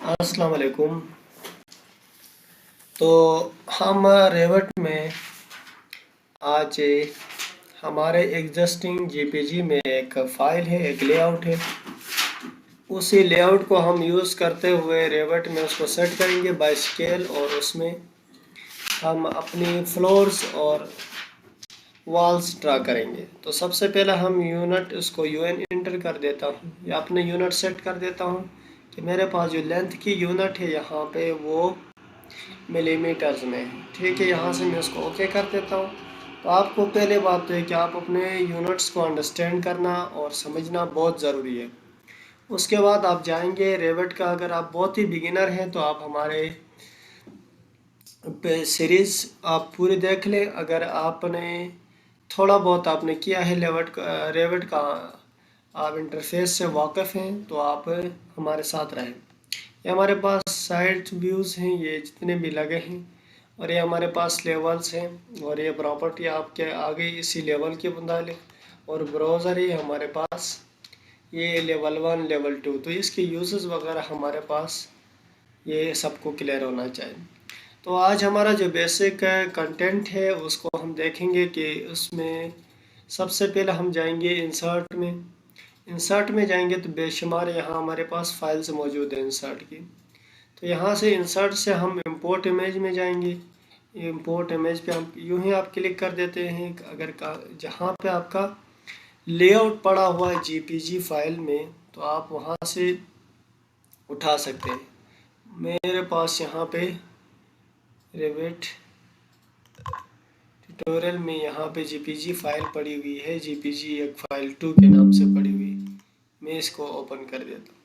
अस्सलाम वालेकुम। तो हम रेवट में आज हमारे एग्जिस्टिंग जीपीजी में एक फ़ाइल है, एक लेआउट है। उसी लेआउट को हम यूज़ करते हुए रेवट में उसको सेट करेंगे बाय स्केल, और उसमें हम अपनी फ्लोर्स और वॉल्स ड्रा करेंगे। तो सबसे पहले हम यूनिट उसको यूएन इंटर कर देता हूँ या अपने यूनिट सेट कर देता हूँ कि मेरे पास जो लेंथ की यूनिट है यहाँ पे वो मिलीमीटर्स में है। ठीक है, यहाँ से मैं उसको ओके कर देता हूँ। तो आपको पहले बात तो है कि आप अपने यूनिट्स को अंडरस्टैंड करना और समझना बहुत ज़रूरी है। उसके बाद आप जाएंगे रेविट का, अगर आप बहुत ही बिगिनर हैं तो आप हमारे सीरीज़ आप पूरी देख लें। अगर आपने थोड़ा बहुत आपने किया है रेविट का, आप इंटरफेस से वाकिफ़ हैं तो आप हमारे साथ रहें। ये हमारे पास साइड व्यूज़ हैं, ये जितने भी लगे हैं, और ये हमारे पास लेवल्स हैं, और ये प्रॉपर्टी आपके आगे इसी लेवल के मुताबिक, और ब्राउज़र है हमारे पास, ये लेवल 1 लेवल 2। तो इसके यूज़ेस वगैरह हमारे पास ये सबको क्लियर होना चाहिए। तो आज हमारा जो बेसिक कंटेंट है उसको हम देखेंगे कि उसमें सबसे पहले हम जाएंगे इंसर्ट में। इंसर्ट में जाएंगे तो बेशुमार यहाँ हमारे पास फाइल्स मौजूद है इंसर्ट की। तो यहाँ से इंसर्ट से हम इंपोर्ट इमेज में जाएंगे। इंपोर्ट इमेज पे हम यूं ही आप क्लिक कर देते हैं, अगर जहाँ पे आपका लेआउट पड़ा हुआ है जीपीजी फाइल में तो आप वहाँ से उठा सकते हैं। मेरे पास यहाँ पे रेविट ट्यूटोरियल में यहाँ पे जीपीजी फाइल पड़ी हुई है, जीपीजी एक फाइल 2 के नाम से पड़ी हुई। मैं इसको ओपन कर देता हूँ।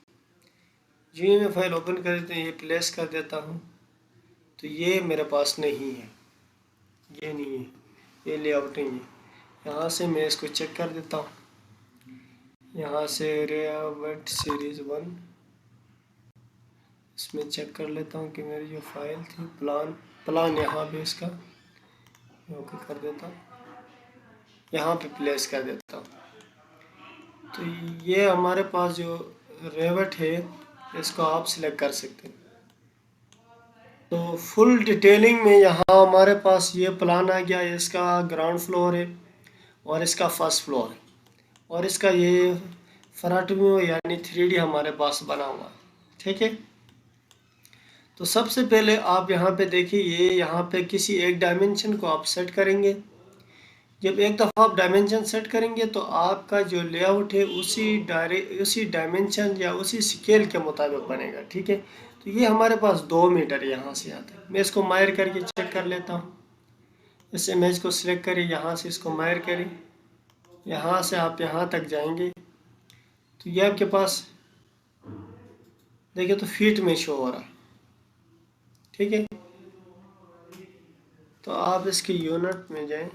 जो ही मैं फाइल ओपन कर देता हूँ, ये प्लेस कर देता हूँ, तो ये मेरे पास नहीं है, ये नहीं है, ये लेआउट नहीं है। यहाँ से मैं इसको चेक कर देता हूँ। यहाँ से रेविट सीरीज़ 1 इसमें चेक कर लेता हूँ कि मेरी जो फाइल थी प्लान यहाँ पे इसका ओके कर देता हूँ, यहाँ पे प्लेस कर देता हूँ। तो ये हमारे पास जो रेविट है इसको आप सिलेक्ट कर सकते हैं। तो फुल डिटेलिंग में यहाँ हमारे पास ये प्लान आ गया। इसका ग्राउंड फ्लोर है और इसका फर्स्ट फ्लोर है, और इसका ये फ्रंट व्यू यानी 3D हमारे पास बना हुआ है। ठीक है, तो सबसे पहले आप यहाँ पे देखिए, ये यहाँ पे किसी एक डायमेंशन को आप सेट करेंगे। जब एक दफ़ा आप डायमेंशन सेट करेंगे तो आपका जो लेआउट है उसी डायमेंशन या उसी स्केल के मुताबिक बनेगा। ठीक है, तो ये हमारे पास 2 मीटर यहाँ से आता है। मैं इसको मायर करके चेक कर लेता हूँ। इस इमेज को सिलेक्ट करें, यहाँ से इसको मायर करें, यहाँ से आप यहाँ तक जाएंगे तो ये आपके पास देखिए तो फीट में शो हो रहा है। ठीक है, तो आप इसके यूनिट में जाएं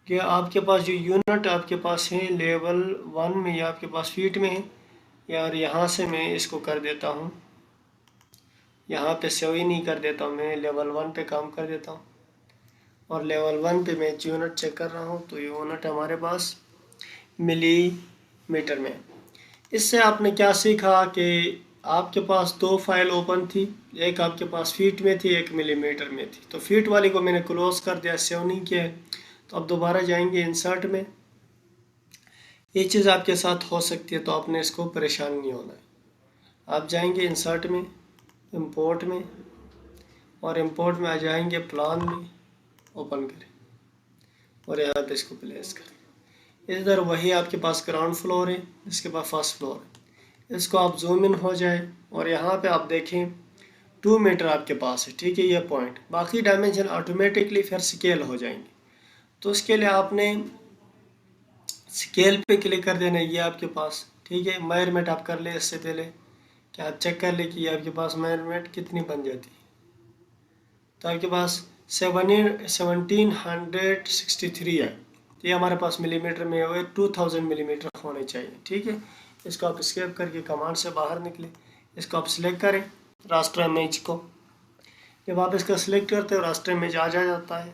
कि आपके पास जो यूनिट आपके पास है लेवल 1 में या आपके पास फीट में है। यार यहाँ से मैं इसको कर देता हूँ, यहाँ पे सेव ही नहीं कर देता हूँ, मैं लेवल 1 पे काम कर देता हूँ, और लेवल 1 पे मैं यूनिट चेक कर रहा हूँ तो यूनिट हमारे पास मिलीमीटर में। इससे आपने क्या सीखा कि आपके पास 2 फाइल ओपन थी, एक आपके पास फीट में थी, एक मिलीमीटर में थी। तो फीट वाली को मैंने क्लोज कर दिया, सेव नहीं किया है। तो अब दोबारा जाएंगे इंसर्ट में। ये चीज़ आपके साथ हो सकती है तो आपने इसको परेशान नहीं होना है। आप जाएंगे इंसर्ट में, इंपोर्ट में, और इंपोर्ट में आ जाएंगे प्लान में, ओपन करें और यहाँ पे इसको प्लेस करें। इधर वही आपके पास ग्राउंड फ्लोर है, इसके पास फर्स्ट फ्लोर है। इसको आप जूम इन हो जाए और यहाँ पे आप देखें 2 मीटर आपके पास है। ठीक है, ये पॉइंट, बाकी डायमेंशन ऑटोमेटिकली फिर स्केल हो जाएंगे। तो उसके लिए आपने स्केल पे क्लिक कर देना है, ये आपके पास। ठीक है, मेजरमेंट आप कर ले इससे पहले कि आप चेक कर ले कि ये आपके पास मेजरमेंट कितनी बन जाती है। तो आपके पास 1763 है, ये हमारे पास मिलीमीटर में हुए 2000 मिलीमीटर होने चाहिए। ठीक है, इसको आप स्केप करके कमांड से बाहर निकले, इसको आप सिलेक्ट करें रास्टर इमेज को। जब आप इसका सिलेक्ट करते हो रास्टर इमेज आ जाता है।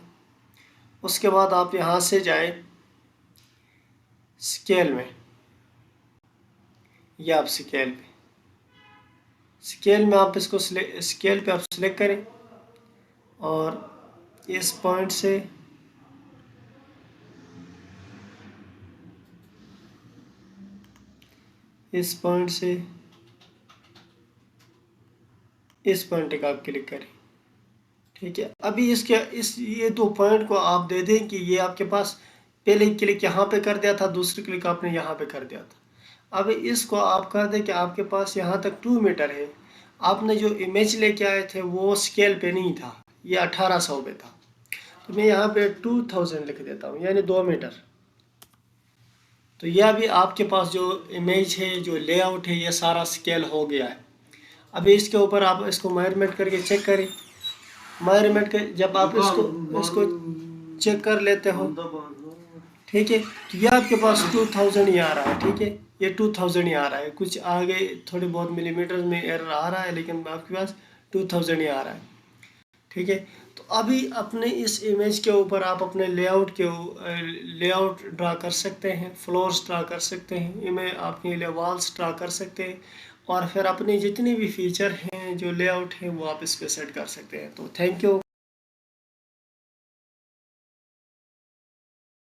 उसके बाद आप यहाँ से जाए स्केल में, या आप स्केल पे स्केल में आप इसको स्केल पे आप सिलेक्ट करें और इस पॉइंट से इस पॉइंट तक आप क्लिक करें। ठीक है, अभी ये 2 पॉइंट को आप दे दें कि ये आपके पास पहले क्लिक यहाँ पे कर दिया था, दूसरी क्लिक आपने यहाँ पे कर दिया था। अब इसको आप कर दें कि आपके पास यहाँ तक 2 मीटर है। आपने जो इमेज लेके आए थे वो स्केल पे नहीं था, ये 1800 पे था, तो मैं यहाँ पे 2000 लिख देता हूँ, यानी 2 मीटर। तो यह अभी आपके पास जो इमेज है, जो लेआउट है, ये सारा स्केल हो गया है। अभी इसके ऊपर आप इसको मेजरमेंट करके चेक करें। मेजरमेंट के जब आप इसको चेक कर लेते हो, ठीक है, तो ये आपके पास 2000 ही आ रहा है। ठीक है, ये 2000 ही आ रहा है, कुछ आगे थोड़ी बहुत मिलीमीटर में एरर आ रहा है, लेकिन आपके पास 2000 ही आ रहा है। ठीक है, तो अभी अपने इस इमेज के ऊपर आप अपने लेआउट ड्रा कर सकते हैं, फ्लोर्स ड्रा कर सकते हैं, इमेज अपने लिए वॉल्स ड्रा कर सकते हैं, और फिर अपने जितने भी फीचर हैं, जो लेआउट हैं, वो आप इस पे सेट कर सकते हैं। तो थैंक यू।